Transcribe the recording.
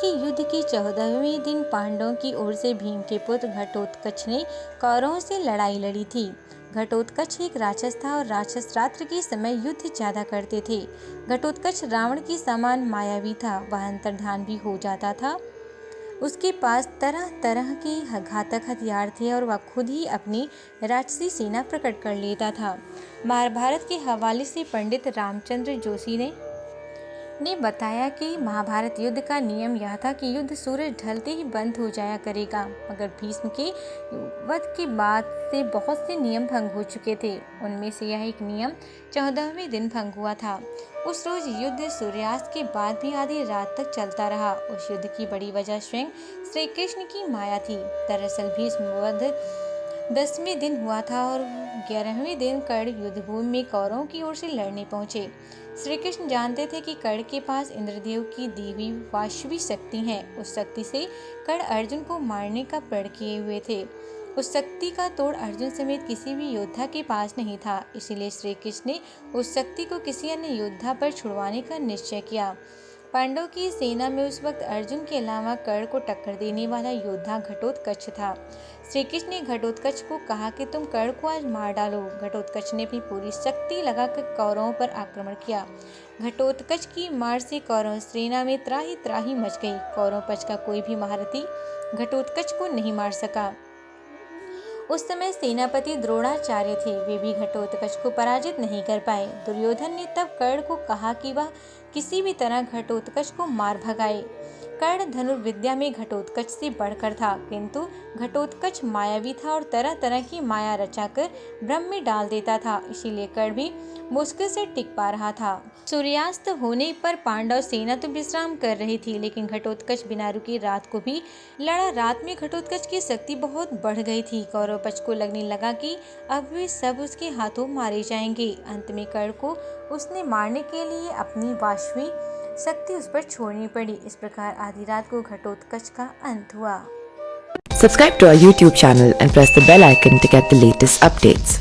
कि युद्ध के 14वें दिन पांडवों की ओर से भीम के पुत्र घटोत्कच ने कौरवों से लड़ाई लड़ी थी। घटोत्कच एक राक्षस था और राक्षस रात्र के समय युद्ध ज्यादा करते थे। घटोत्कच रावण के समान मायावी था, वह अंतर्ध्यान भी हो जाता था। उसके पास तरह तरह के घातक हथियार थे और वह खुद ही अपनी राक्षसी सेना प्रकट कर लेता था। महाभारत के हवाले से पंडित रामचंद्र जोशी ने बताया कि महाभारत युद्ध का नियम यह था कि युद्ध सूरज ढलते ही बंद हो जाया करेगा, मगर भीष्म के वध के बाद से बहुत से नियम भंग हो चुके थे। उनमें से यह एक नियम 14वें दिन भंग हुआ था। उस रोज युद्ध सूर्यास्त के बाद भी आधी रात तक चलता रहा। उस युद्ध की बड़ी वजह स्वयं श्री कृष्ण की माया थी। दरअसल भीष्म वध 10वें दिन हुआ था और 11वें दिन कर्ण युद्धभूमि में कौरवों की ओर से लड़ने पहुंचे। श्री कृष्ण जानते थे कि कर्ण के पास इंद्रदेव की दी हुई वाशवी शक्ति है। उस शक्ति से कर्ण अर्जुन को मारने का प्रण किए हुए थे। उस शक्ति का तोड़ अर्जुन समेत किसी भी योद्धा के पास नहीं था। इसीलिए श्री कृष्ण ने उस शक्ति को किसी अन्य योद्धा पर छुड़वाने का निश्चय किया। पांडवों की सेना में उस वक्त अर्जुन के अलावा कर्ण को टक्कर देने वाला योद्धा घटोत्कच था। श्री कृष्ण ने घटोत्कच को कहा कि तुम कर्ण को आज मार डालो। घटोत्कच ने अपनी पूरी शक्ति लगाकर कौरवों पर आक्रमण किया। घटोत्कच की मार से कौरव सेना में त्राही त्राही मच गई। कौरव पक्ष का कोई भी महारथी घटोत्कच को नहीं मार सका। उस समय सेनापति द्रोणाचार्य थे, वे भी घटोत्कच को पराजित नहीं कर पाए। दुर्योधन ने तब कर्ण को कहा कि वह किसी भी तरह घटोत्कच को मार भगाए। कर्ण धनुर्विद्या में घटोत्कच से बढ़कर था, किंतु घटोत्कच मायावी था और तरह तरह की माया रचाकर भ्रम में डाल देता था। इसीलिए कर्ण भी मुश्किल से टिक पा रहा था। सूर्यास्त होने पर पांडव सेना तो विश्राम कर रही थी, लेकिन घटोत्कच बिना रुके रात को भी लड़ा। रात में घटोत्कच की शक्ति बहुत बढ़ गई थी। कौरव पक्ष को लगने लगा कि अब वे सब उसके हाथों मारे जाएंगे। अंत में कर्ण को उसने मारने के लिए अपनी वाशवी शक्ति उस पर छोड़नी पड़ी। इस प्रकार आधी रात को घटोत्कच का अंत हुआ। Subscribe to our YouTube channel and press the bell icon to get the latest updates.